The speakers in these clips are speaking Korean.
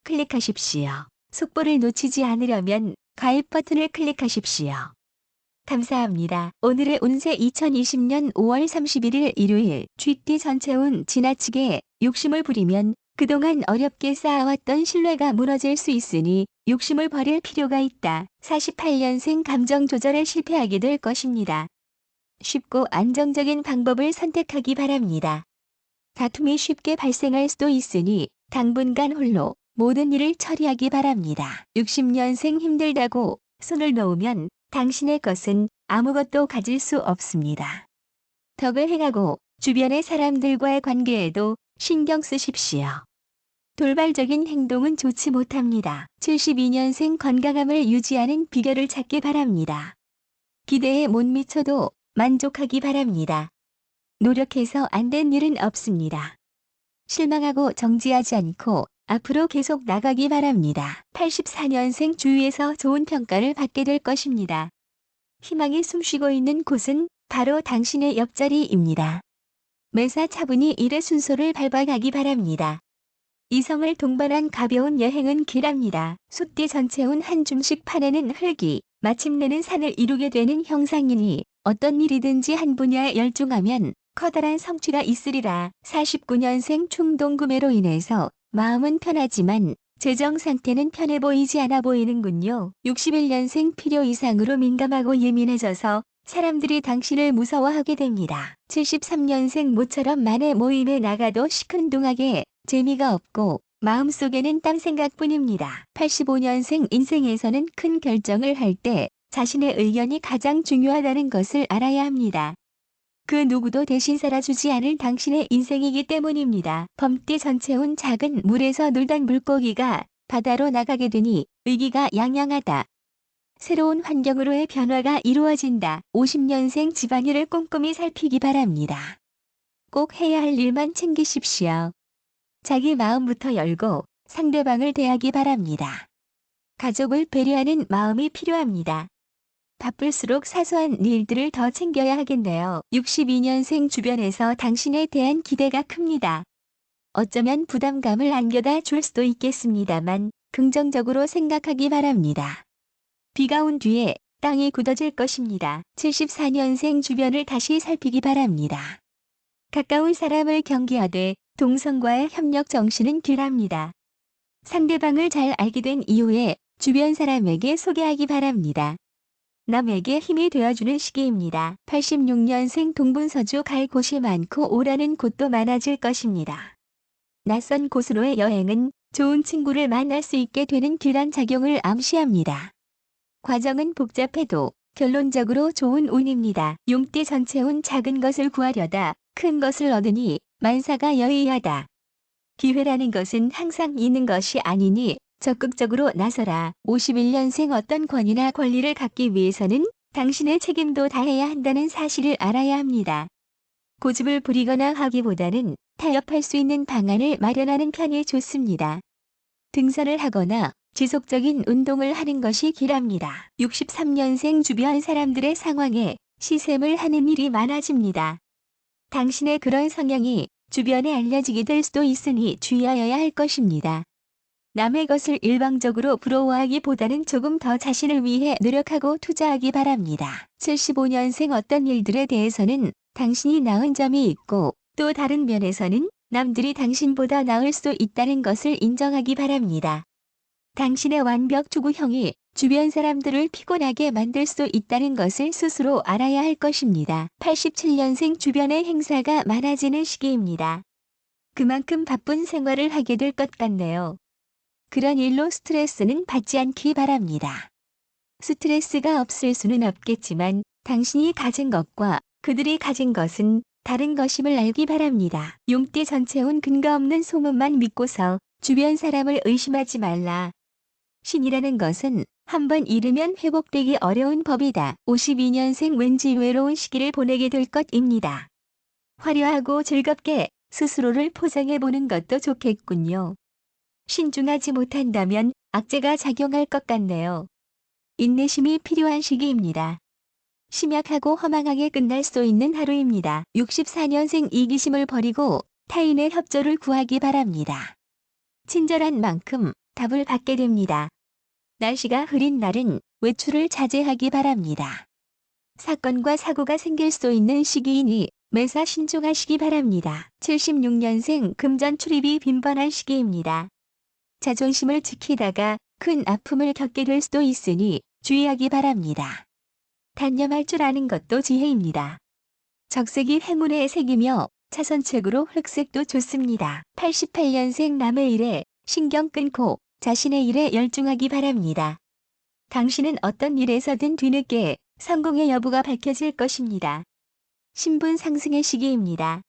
클릭하십시오. 속보를 놓치지 않으려면 가입 버튼을 클릭하십시오. 감사합니다. 오늘의 운세 2020년 5월 31일 일요일. 쥐띠 전체운 지나치게 욕심을 부리면 그동안 어렵게 쌓아왔던 신뢰가 무너질 수 있으니 욕심을 버릴 필요가 있다. 48년생 감정 조절에 실패하게 될 것입니다. 쉽고 안정적인 방법을 선택하기 바랍니다. 다툼이 쉽게 발생할 수도 있으니 당분간 홀로 모든 일을 처리하기 바랍니다. 60년생 힘들다고 손을 놓으면 당신의 것은 아무것도 가질 수 없습니다. 덕을 행하고 주변의 사람들과의 관계에도 신경 쓰십시오. 돌발적인 행동은 좋지 못합니다. 72년생 건강함을 유지하는 비결을 찾기 바랍니다. 기대에 못 미쳐도 만족하기 바랍니다. 노력해서 안 된 일은 없습니다. 실망하고 정지하지 않고 앞으로 계속 나가기 바랍니다. 84년생 주위에서 좋은 평가를 받게 될 것입니다. 희망이 숨쉬고 있는 곳은 바로 당신의 옆자리입니다. 매사 차분히 일의 순서를 밟아가기 바랍니다. 이성을 동반한 가벼운 여행은 길합니다. 숫띠 전체운 한 줌씩 판에는 흙이 마침내는 산을 이루게 되는 형상이니 어떤 일이든지 한 분야에 열중하면 커다란 성취가 있으리라. 49년생 충동구매로 인해서 마음은 편하지만 재정 상태는 편해 보이지 않아 보이는군요. 61년생 필요 이상으로 민감하고 예민해져서 사람들이 당신을 무서워하게 됩니다. 73년생 모처럼 만의 모임에 나가도 시큰둥하게 재미가 없고 마음속에는 딴 생각뿐입니다. 85년생 인생에서는 큰 결정을 할 때 자신의 의견이 가장 중요하다는 것을 알아야 합니다. 그 누구도 대신 살아주지 않을 당신의 인생이기 때문입니다. 범띠 전체운 작은 물에서 놀던 물고기가 바다로 나가게 되니 의기가 양양하다. 새로운 환경으로의 변화가 이루어진다. 50년생 집안일을 꼼꼼히 살피기 바랍니다. 꼭 해야 할 일만 챙기십시오. 자기 마음부터 열고 상대방을 대하기 바랍니다. 가족을 배려하는 마음이 필요합니다. 바쁠수록 사소한 일들을 더 챙겨야 하겠네요. 62년생 주변에서 당신에 대한 기대가 큽니다. 어쩌면 부담감을 안겨다 줄 수도 있겠습니다만 긍정적으로 생각하기 바랍니다. 비가 온 뒤에 땅이 굳어질 것입니다. 74년생 주변을 다시 살피기 바랍니다. 가까운 사람을 경계하되 동성과의 협력 정신은 덜합니다. 상대방을 잘 알게 된 이후에 주변 사람에게 소개하기 바랍니다. 남에게 힘이 되어주는 시기입니다. 86년생 동분서주 갈 곳이 많고 오라는 곳도 많아질 것입니다. 낯선 곳으로의 여행은 좋은 친구를 만날 수 있게 되는 길한 작용을 암시합니다. 과정은 복잡해도 결론적으로 좋은 운입니다. 용띠 전체운 작은 것을 구하려다 큰 것을 얻으니 만사가 여의하다. 기회라는 것은 항상 있는 것이 아니니 적극적으로 나서라. 51년생 어떤 권위나 권리를 갖기 위해서는 당신의 책임도 다해야 한다는 사실을 알아야 합니다. 고집을 부리거나 하기보다는 타협할 수 있는 방안을 마련하는 편이 좋습니다. 등산을 하거나 지속적인 운동을 하는 것이 길합니다. 63년생 주변 사람들의 상황에 시샘을 하는 일이 많아집니다. 당신의 그런 성향이 주변에 알려지게 될 수도 있으니 주의하여야 할 것입니다. 남의 것을 일방적으로 부러워하기보다는 조금 더 자신을 위해 노력하고 투자하기 바랍니다. 75년생 어떤 일들에 대해서는 당신이 나은 점이 있고 또 다른 면에서는 남들이 당신보다 나을 수도 있다는 것을 인정하기 바랍니다. 당신의 완벽 추구형이 주변 사람들을 피곤하게 만들 수 있다는 것을 스스로 알아야 할 것입니다. 87년생 주변의 행사가 많아지는 시기입니다. 그만큼 바쁜 생활을 하게 될 것 같네요. 그런 일로 스트레스는 받지 않기 바랍니다. 스트레스가 없을 수는 없겠지만 당신이 가진 것과 그들이 가진 것은 다른 것임을 알기 바랍니다. 용띠 전체운 근거 없는 소문만 믿고서 주변 사람을 의심하지 말라. 신이라는 것은 한번 잃으면 회복되기 어려운 법이다. 52년생 왠지 외로운 시기를 보내게 될 것입니다. 화려하고 즐겁게 스스로를 포장해보는 것도 좋겠군요. 신중하지 못한다면 악재가 작용할 것 같네요. 인내심이 필요한 시기입니다. 심약하고 허망하게 끝날 수 있는 하루입니다. 64년생 이기심을 버리고 타인의 협조를 구하기 바랍니다. 친절한 만큼 답을 받게 됩니다. 날씨가 흐린 날은 외출을 자제하기 바랍니다. 사건과 사고가 생길 수 있는 시기이니 매사 신중하시기 바랍니다. 76년생 금전 출입이 빈번한 시기입니다. 자존심을 지키다가 큰 아픔을 겪게 될 수도 있으니 주의하기 바랍니다. 단념할 줄 아는 것도 지혜입니다. 적색이 행운의 색이며 차선책으로 흑색도 좋습니다. 88년생 남의 일에 신경 끊고 자신의 일에 열중하기 바랍니다. 당신은 어떤 일에서든 뒤늦게 성공의 여부가 밝혀질 것입니다. 신분 상승의 시기입니다.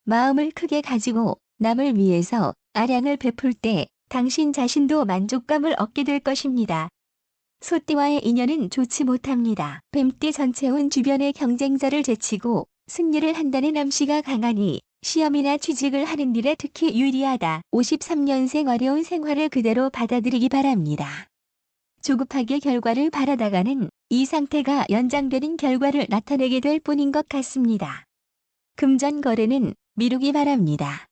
마음을 크게 가지고 남을 위해서 아량을 베풀 때 당신 자신도 만족감을 얻게 될 것입니다. 소띠와의 인연은 좋지 못합니다. 뱀띠 전체운 주변의 경쟁자를 제치고 승리를 한다는 암시가 강하니 시험이나 취직을 하는 일에 특히 유리하다. 53년생 어려운 생활을 그대로 받아들이기 바랍니다. 조급하게 결과를 바라다가는 이 상태가 연장되는 결과를 나타내게 될 뿐인 것 같습니다. 금전 거래는 미루기 바랍니다.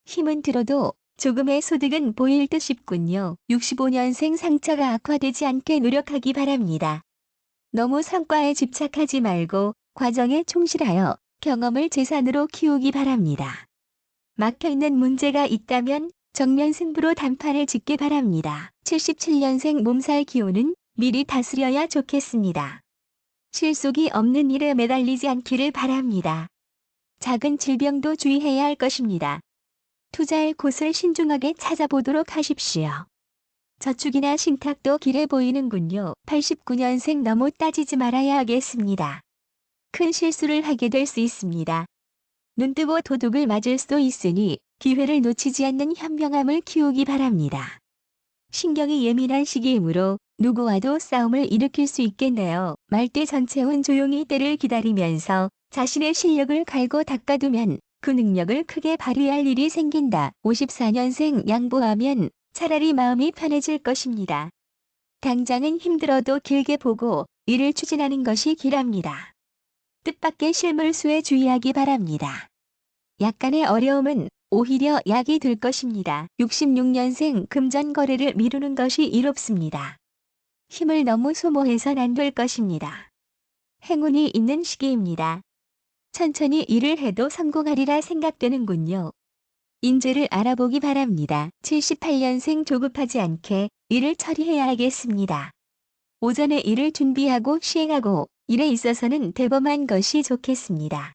힘은 들어도 조금의 소득은 보일 듯 싶군요. 65년생 상처가 악화되지 않게 노력하기 바랍니다. 너무 성과에 집착하지 말고 과정에 충실하여 경험을 재산으로 키우기 바랍니다. 막혀있는 문제가 있다면 정면 승부로 단판을 짓기 바랍니다. 77년생 몸살 기운은 미리 다스려야 좋겠습니다. 실속이 없는 일에 매달리지 않기를 바랍니다. 작은 질병도 주의해야 할 것입니다. 투자할 곳을 신중하게 찾아보도록 하십시오. 저축이나 신탁도 길해 보이는군요. 89년생 너무 따지지 말아야 하겠습니다. 큰 실수를 하게 될 수 있습니다. 눈뜨고 도둑을 맞을 수도 있으니 기회를 놓치지 않는 현명함을 키우기 바랍니다. 신경이 예민한 시기이므로 누구와도 싸움을 일으킬 수 있겠네요. 말띠 전체운 조용히 때를 기다리면서 자신의 실력을 갈고 닦아두면 그 능력을 크게 발휘할 일이 생긴다. 54년생 양보하면 차라리 마음이 편해질 것입니다. 당장은 힘들어도 길게 보고 일을 추진하는 것이 길합니다. 뜻밖의 실물수에 주의하기 바랍니다. 약간의 어려움은 오히려 약이 될 것입니다. 66년생 금전 거래를 미루는 것이 이롭습니다. 힘을 너무 소모해선 안 될 것입니다. 행운이 있는 시기입니다. 천천히 일을 해도 성공하리라 생각되는군요. 인재를 알아보기 바랍니다. 78년생 조급하지 않게 일을 처리해야 하겠습니다. 오전에 일을 준비하고 시행하고 일에 있어서는 대범한 것이 좋겠습니다.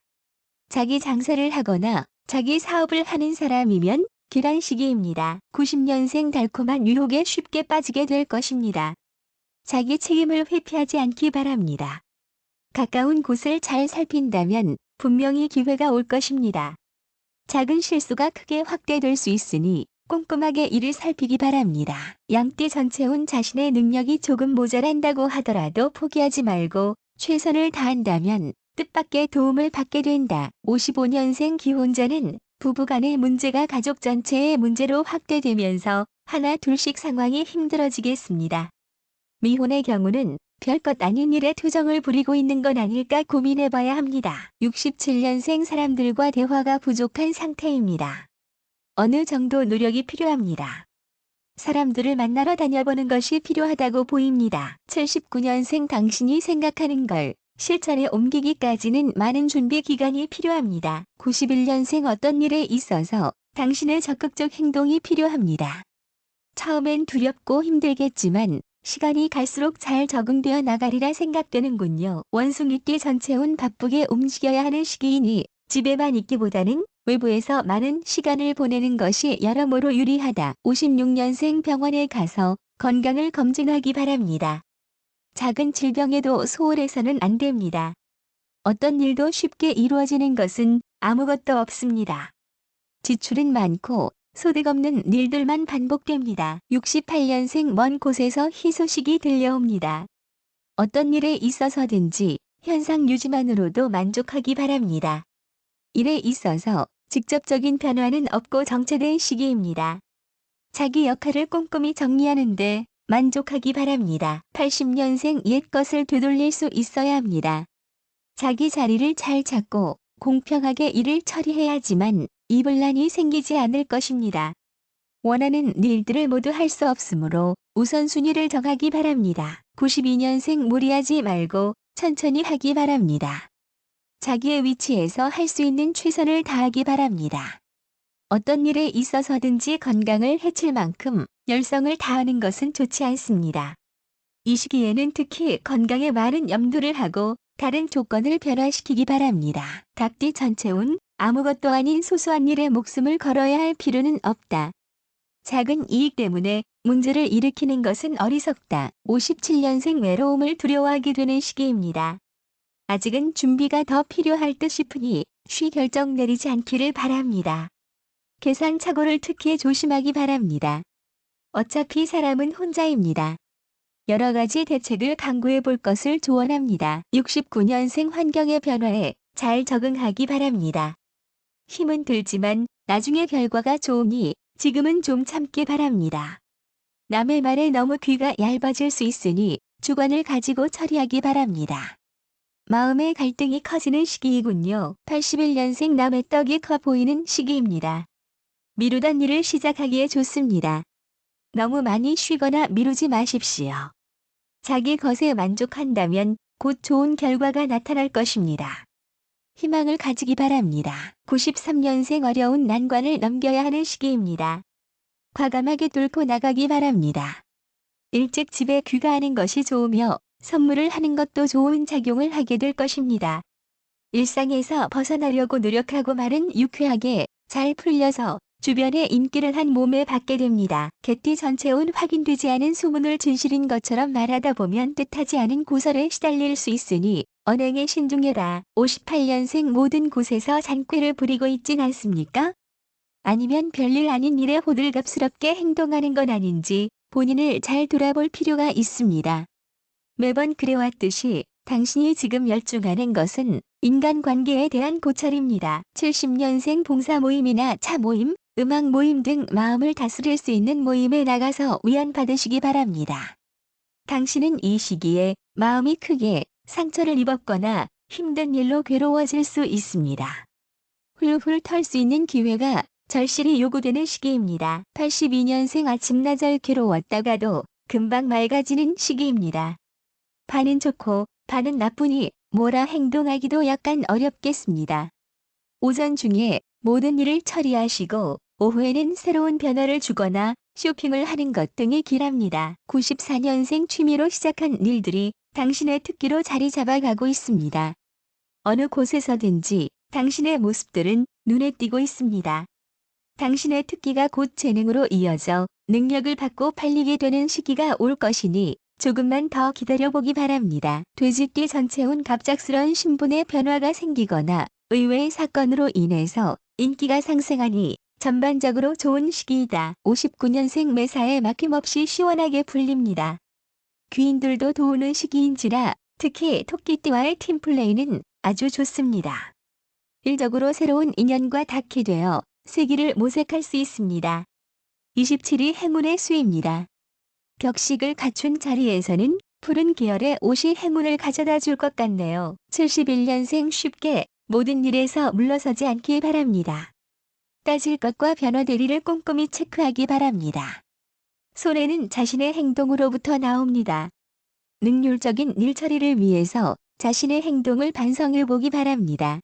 자기 장사를 하거나 자기 사업을 하는 사람이면 길한 시기입니다. 90년생 달콤한 유혹에 쉽게 빠지게 될 것입니다. 자기 책임을 회피하지 않기 바랍니다. 가까운 곳을 잘 살핀다면 분명히 기회가 올 것입니다. 작은 실수가 크게 확대될 수 있으니 꼼꼼하게 이를 살피기 바랍니다. 양띠 전체운 자신의 능력이 조금 모자란다고 하더라도 포기하지 말고 최선을 다한다면 뜻밖의 도움을 받게 된다. 55년생 기혼자는 부부간의 문제가 가족 전체의 문제로 확대되면서 하나 둘씩 상황이 힘들어지겠습니다. 미혼의 경우는 별것 아닌 일에 투정을 부리고 있는 건 아닐까 고민해봐야 합니다. 67년생 사람들과 대화가 부족한 상태입니다. 어느 정도 노력이 필요합니다. 사람들을 만나러 다녀보는 것이 필요하다고 보입니다. 79년생 당신이 생각하는 걸 실천에 옮기기까지는 많은 준비 기간이 필요합니다. 91년생 어떤 일에 있어서 당신의 적극적 행동이 필요합니다. 처음엔 두렵고 힘들겠지만 시간이 갈수록 잘 적응되어 나가리라 생각되는군요. 원숭이띠 전체운 바쁘게 움직여야 하는 시기이니 집에만 있기보다는 외부에서 많은 시간을 보내는 것이 여러모로 유리하다. 56년생 병원에 가서 건강을 검진하기 바랍니다. 작은 질병에도 소홀해서는 안 됩니다. 어떤 일도 쉽게 이루어지는 것은 아무것도 없습니다. 지출은 많고 소득 없는 일들만 반복됩니다. 68년생 먼 곳에서 희소식이 들려옵니다. 어떤 일에 있어서든지 현상 유지만으로도 만족하기 바랍니다. 일에 있어서 직접적인 변화는 없고 정체된 시기입니다. 자기 역할을 꼼꼼히 정리하는데 만족하기 바랍니다. 80년생 옛 것을 되돌릴 수 있어야 합니다. 자기 자리를 잘 찾고 공평하게 일을 처리해야지만 이분란이 생기지 않을 것입니다. 원하는 일들을 모두 할 수 없으므로 우선순위를 정하기 바랍니다. 92년생 무리하지 말고 천천히 하기 바랍니다. 자기의 위치에서 할 수 있는 최선을 다하기 바랍니다. 어떤 일에 있어서든지 건강을 해칠 만큼 열성을 다하는 것은 좋지 않습니다. 이 시기에는 특히 건강에 많은 염두를 하고 다른 조건을 변화시키기 바랍니다. 닭띠 전체운 아무것도 아닌 소소한 일에 목숨을 걸어야 할 필요는 없다. 작은 이익 때문에 문제를 일으키는 것은 어리석다. 57년생 외로움을 두려워하게 되는 시기입니다. 아직은 준비가 더 필요할 듯 싶으니 쉬 결정 내리지 않기를 바랍니다. 계산착오를 특히 조심하기 바랍니다. 어차피 사람은 혼자입니다. 여러 가지 대책을 강구해 볼 것을 조언합니다. 69년생 환경의 변화에 잘 적응하기 바랍니다. 힘은 들지만 나중에 결과가 좋으니 지금은 좀 참기 바랍니다. 남의 말에 너무 귀가 얇아질 수 있으니 주관을 가지고 처리하기 바랍니다. 마음의 갈등이 커지는 시기이군요. 81년생 남의 떡이 커 보이는 시기입니다. 미루던 일을 시작하기에 좋습니다. 너무 많이 쉬거나 미루지 마십시오. 자기 것에 만족한다면 곧 좋은 결과가 나타날 것입니다. 희망을 가지기 바랍니다. 93년생 어려운 난관을 넘겨야 하는 시기입니다. 과감하게 뚫고 나가기 바랍니다. 일찍 집에 귀가하는 것이 좋으며 선물을 하는 것도 좋은 작용을 하게 될 것입니다. 일상에서 벗어나려고 노력하고 말은 유쾌하게 잘 풀려서 주변에 인기를 한 몸에 받게 됩니다. 개띠 전체운 확인되지 않은 소문을 진실인 것처럼 말하다 보면 뜻하지 않은 고설에 시달릴 수 있으니 언행에 신중해라. 58년생 모든 곳에서 잔꾀를 부리고 있진 않습니까? 아니면 별일 아닌 일에 호들갑스럽게 행동하는 건 아닌지 본인을 잘 돌아볼 필요가 있습니다. 매번 그래왔듯이 당신이 지금 열중하는 것은 인간관계에 대한 고찰입니다. 70년생 봉사 모임이나 차 모임, 음악 모임 등 마음을 다스릴 수 있는 모임에 나가서 위안받으시기 바랍니다. 당신은 이 시기에 마음이 크게 상처를 입었거나 힘든 일로 괴로워질 수 있습니다. 훌훌 털 수 있는 기회가 절실히 요구되는 시기입니다. 82년생 아침나절 괴로웠다가도 금방 맑아지는 시기입니다. 반은 좋고 반은 나쁘니 뭐라 행동하기도 약간 어렵겠습니다. 오전 중에 모든 일을 처리하시고 오후에는 새로운 변화를 주거나 쇼핑을 하는 것 등이 길합니다. 94년생 취미로 시작한 일들이 당신의 특기로 자리 잡아가고 있습니다. 어느 곳에서든지 당신의 모습들은 눈에 띄고 있습니다. 당신의 특기가 곧 재능으로 이어져 능력을 받고 팔리게 되는 시기가 올 것이니 조금만 더 기다려보기 바랍니다. 돼지띠 전체운 갑작스런 신분의 변화가 생기거나 의외의 사건으로 인해서 인기가 상승하니 전반적으로 좋은 시기이다. 59년생 매사에 막힘없이 시원하게 풀립니다. 귀인들도 도우는 시기인지라 특히 토끼띠와의 팀플레이는 아주 좋습니다. 일적으로 새로운 인연과 닿게 되어 세기를 모색할 수 있습니다. 27위 행운의 수입니다. 격식을 갖춘 자리에서는 푸른 계열의 옷이 행운을 가져다 줄 것 같네요. 71년생 쉽게 모든 일에서 물러서지 않기 바랍니다. 따질 것과 변화될 일을 꼼꼼히 체크하기 바랍니다. 손해는 자신의 행동으로부터 나옵니다. 능률적인 일 처리를 위해서 자신의 행동을 반성해 보기 바랍니다.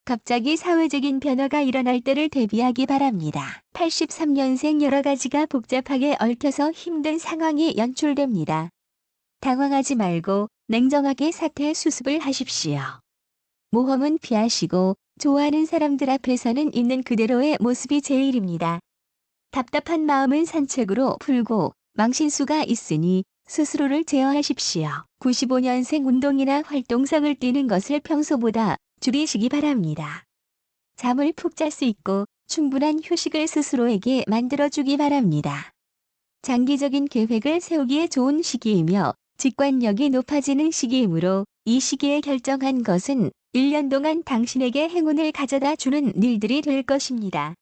갑자기 사회적인 변화가 일어날 때를 대비하기 바랍니다. 83년생 여러 가지가 복잡하게 얽혀서 힘든 상황이 연출됩니다. 당황하지 말고 냉정하게 사태 수습을 하십시오. 모험은 피하시고 좋아하는 사람들 앞에서는 있는 그대로의 모습이 제일입니다. 답답한 마음은 산책으로 풀고 망신수가 있으니 스스로를 제어하십시오. 95년생 운동이나 활동성을 띠는 것을 평소보다 줄이시기 바랍니다. 잠을 푹 잘 수 있고 충분한 휴식을 스스로에게 만들어주기 바랍니다. 장기적인 계획을 세우기에 좋은 시기이며 직관력이 높아지는 시기이므로 이 시기에 결정한 것은 1년 동안 당신에게 행운을 가져다 주는 일들이 될 것입니다.